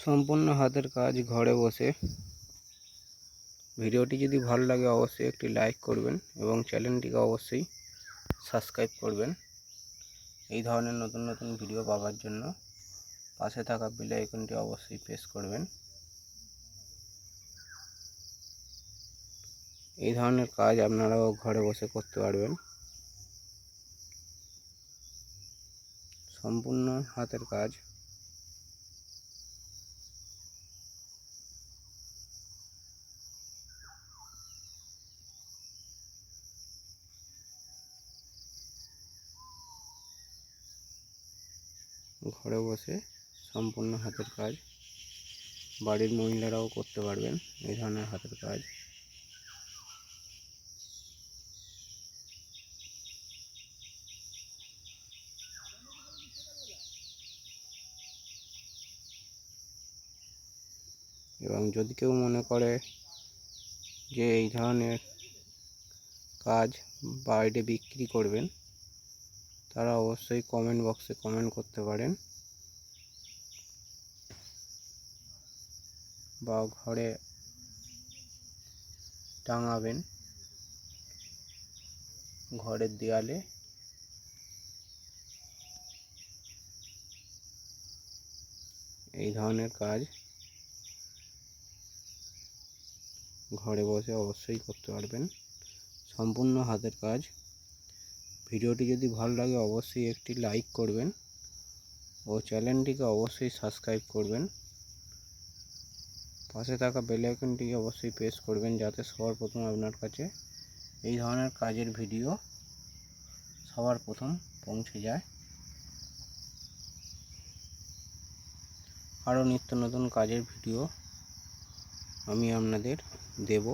সম্পূর্ণ হাতের কাজ ঘরে বসে। ভিডিওটি যদি ভালো লাগে অবশ্যই একটি লাইক করবেন এবং চ্যানেলটিকে অবশ্যই সাবস্ক্রাইব করবেন। এই ধরনের নতুন নতুন ভিডিও পাওয়ার জন্য পাশে থাকা বেল আইকনটি অবশ্যই প্রেস করবেন। এই ধরনের কাজ আপনারাও ঘরে বসে করতে পারবেন। সম্পূর্ণ হাতের কাজ। ঘরে বসে সম্পূর্ণ হাতের কাজ বাড়ির মহিলারাও করতে পারবেন এই ধরনের হাতের কাজ। এবং যদি কেউ মনে করে যে এই ধরনের কাজ বাইরে বিক্রি করবেন, তারা অবশ্যই কমেন্ট বক্সে কমেন্ট করতে পারেন বা ঘরে টাঙাবেন, ঘরের দেয়ালে। এই ধরনের কাজ ঘরে বসে অবশ্যই করতে পারবেন। সম্পূর্ণ হাতের কাজ। ভিডিওটি যদি ভালো লাগে অবশ্যই একটি লাইক করবেন ও চ্যানেলটিকে অবশ্যই সাবস্ক্রাইব করবেন। পাশে থাকা বেল আইকনটিকে অবশ্যই প্রেস করবেন যাতে সবার প্রথম আপনার কাছে এই ধরনের কাজের ভিডিও সবার প্রথম পৌঁছে যায়। আরও নিত্য নতুন কাজের ভিডিও আমি আপনাদের দেব।